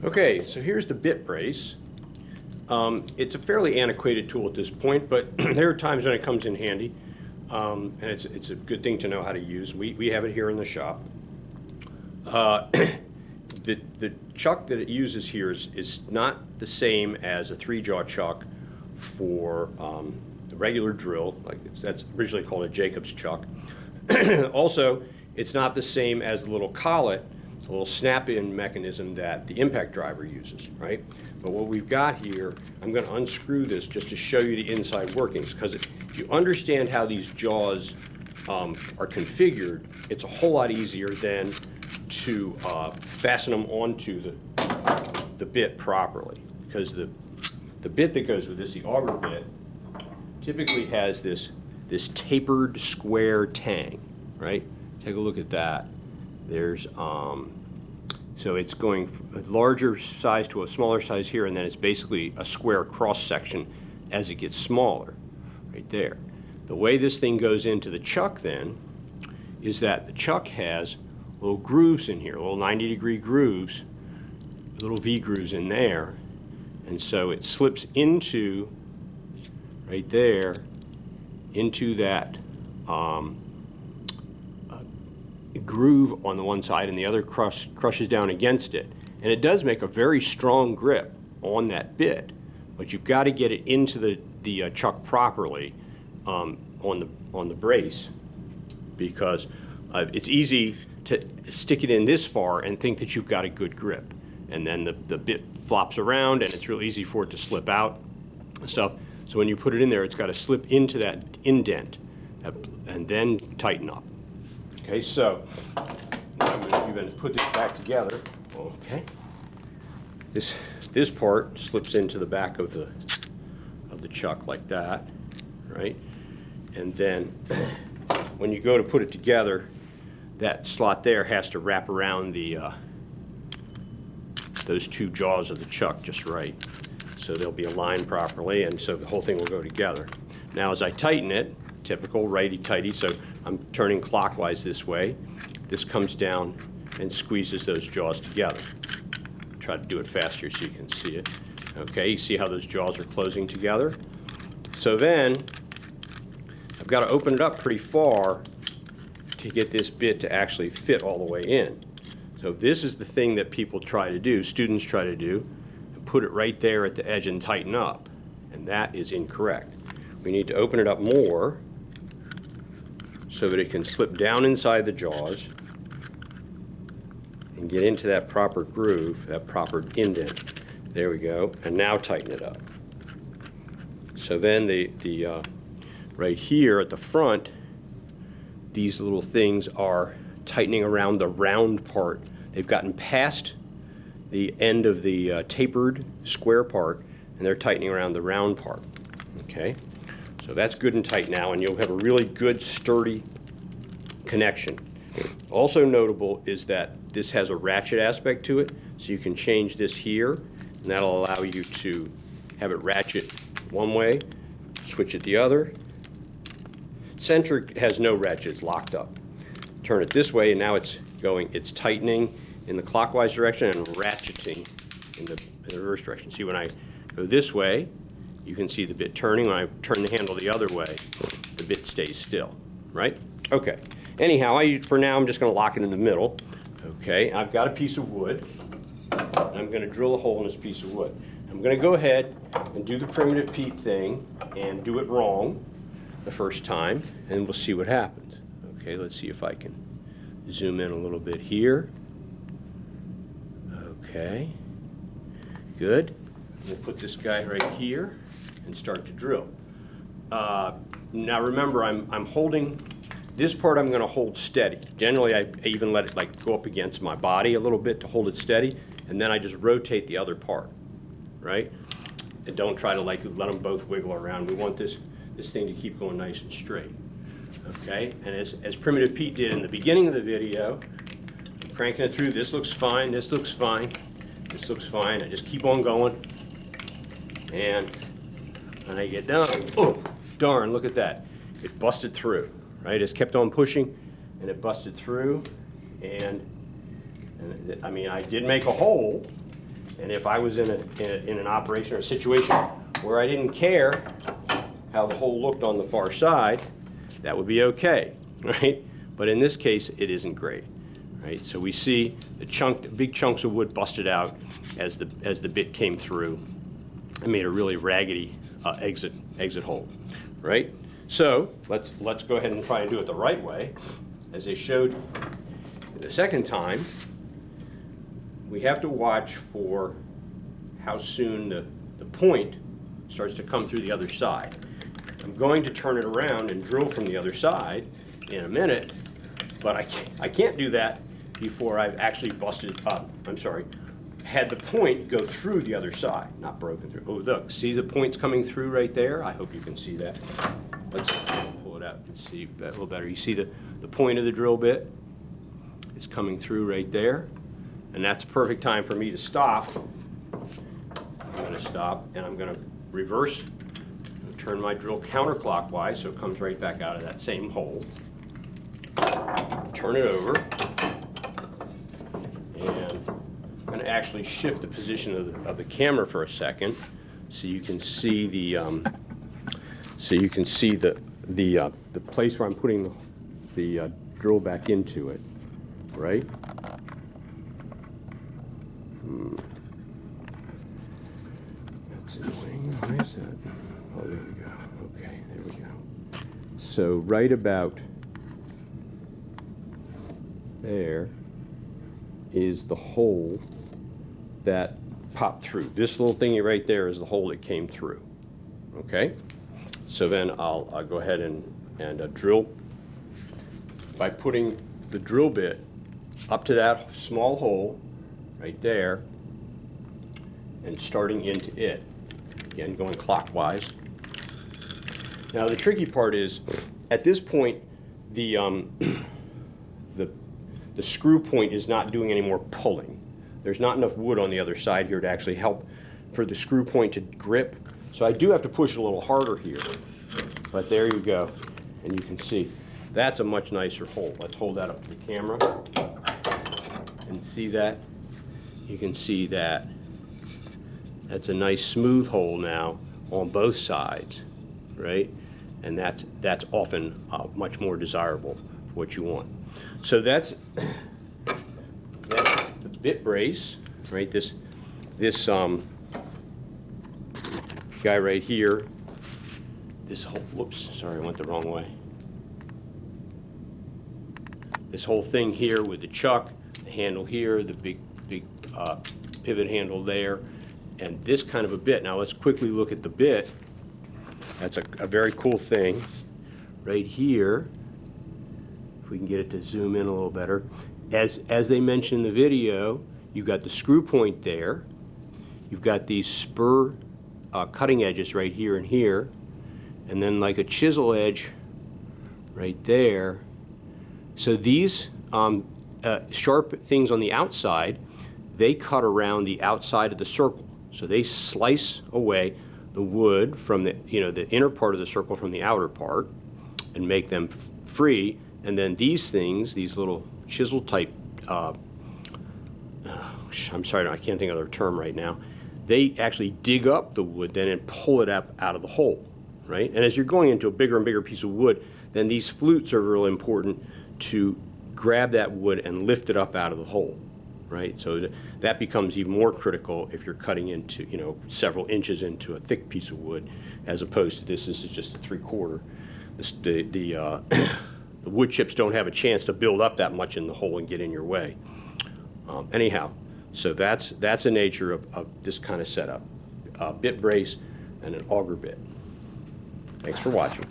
Okay, so here's the bit brace. It's a fairly antiquated tool at this point, but there are times when it comes in handy, and it's a good thing to know how to use. We have it here in the shop. The chuck that it uses here is not the same as a 3-jaw chuck for the regular drill, that's originally called a Jacobs chuck. Also, it's not the same as the little collet, the little snap-in mechanism that the impact driver uses, right? But what we've got here, I'm going to unscrew this just to show you the inside workings, because if you understand how these jaws are configured, it's a whole lot easier than to fasten them onto the bit properly, because the bit that goes with this, the auger bit, typically has this tapered square tang, right? Take a look at that. There's so it's going from a larger size to a smaller size here, and then it's basically a square cross section as it gets smaller, right there. The way this thing goes into the chuck then is that the chuck has little grooves in here, little 90-degree grooves, little V grooves in there, and so it slips into, right there, into that groove on the one side, and the other crushes down against it. And it does make a very strong grip on that bit, but you've got to get it into the chuck properly on the brace, because it's easy to stick it in this far and think that you've got a good grip, and then the bit flops around and it's real easy for it to slip out and stuff. So when you put it in there, it's got to slip into that indent and then tighten up. Okay, so now I'm going to put this back together. Okay, this part slips into the back of the chuck like that, right? And then when you go to put it together, that slot there has to wrap around those two jaws of the chuck just right, so they'll be aligned properly, and so the whole thing will go together. Now as I tighten it, typical righty-tighty, so I'm turning clockwise this way, this comes down and squeezes those jaws together. Try to do it faster so you can see it. Okay, you see how those jaws are closing together? So then I've got to open it up pretty far to get this bit to actually fit all the way in. So this is the thing that people try to do, students try to do, and put it right there at the edge and tighten up, and that is incorrect. We need to open it up more so that it can slip down inside the jaws and get into that proper groove, that proper indent. There we go, and now tighten it up. So then right here at the front, these little things are tightening around the round part. They've gotten past the end of the tapered square part, and they're tightening around the round part. Okay, so that's good and tight now, and you'll have a really good sturdy connection. Also notable is that this has a ratchet aspect to it, so you can change this here, and that'll allow you to have it ratchet one way, switch it the other. Center has no ratchet, it's locked up. Turn it this way, and now it's tightening in the clockwise direction and ratcheting in the reverse direction. See, when I go this way, you can see the bit turning. When I turn the handle the other way, the bit stays still, right? Okay. Anyhow, for now, I'm just going to lock it in the middle. Okay, I've got a piece of wood. I'm going to drill a hole in this piece of wood. I'm going to go ahead and do the primitive Pete thing and do it wrong the first time, and we'll see what happens. Okay, let's see if I can zoom in a little bit here. Okay, good. We'll put this guy right here and start to drill. Now remember, I'm holding this part. I'm going to hold steady. Generally, I even let it go up against my body a little bit to hold it steady, and then I just rotate the other part, right? And don't try to let them both wiggle around. We want this thing to keep going nice and straight. Okay, and as Primitive Pete did in the beginning of the video, I'm cranking it through. This looks fine, this looks fine, this looks fine. I just keep on going, and when I get done, oh, darn, look at that. It busted through, right? It's kept on pushing, and it busted through, and And I mean, I did make a hole, and if I was in an operation or a situation where I didn't care how the hole looked on the far side, that would be okay, right? But in this case, it isn't great, right? So we see the big chunks of wood busted out as the bit came through and made a really raggedy exit hole, right? So let's go ahead and try and do it the right way. As they showed the second time, we have to watch for how soon the point starts to come through the other side. I'm going to turn it around and drill from the other side in a minute, but I can't do that before I've actually had the point go through the other side, not broken through. Oh, look, see the points coming through right there? I hope you can see that. Let's pull it out and see a little better. You see the point of the drill bit? It's coming through right there, and that's a perfect time for me to stop. I'm going to stop, and I'm going to reverse, turn my drill counterclockwise so it comes right back out of that same hole. Turn it over, and I'm going to actually shift the position of the camera for a second so you can see the place where I'm putting the drill back into it, right? That's annoying. Why is that? Oh, there we go. Okay, there we go. So right about there is the hole that popped through. This little thingy right there is the hole that came through. Okay? So then I'll go ahead and drill by putting the drill bit up to that small hole right there and starting into it. Again, going clockwise. Now the tricky part is, at this point, the screw point is not doing any more pulling. There's not enough wood on the other side here to actually help for the screw point to grip. So I do have to push a little harder here. But there you go. And you can see that's a much nicer hole. Let's hold that up to the camera and see that. You can see that that's a nice smooth hole now on both sides, right? And that's often much more desirable for what you want. So that's the bit brace, right? This guy right here. This whole, whoops, sorry, I went the wrong way. This whole thing here with the chuck, the handle here, the big pivot handle there, and this kind of a bit. Now let's quickly look at the bit. That's a very cool thing right here. If we can get it to zoom in a little better. As they mentioned in the video, you've got the screw point there. You've got these spur cutting edges right here and here. And then like a chisel edge right there. So these sharp things on the outside, they cut around the outside of the circle. So they slice away the wood from the inner part of the circle from the outer part and make them free. And then these things, these little chisel type, I'm sorry, I can't think of their term right now. They actually dig up the wood then and pull it up out of the hole, right? And as you're going into a bigger and bigger piece of wood, then these flutes are really important to grab that wood and lift it up out of the hole, right? So that becomes even more critical if you're cutting into, several inches into a thick piece of wood, as opposed to this is just a 3/4. The wood chips don't have a chance to build up that much in the hole and get in your way. Anyhow, so that's the nature of this kind of setup. Bit brace and an auger bit. Thanks for watching.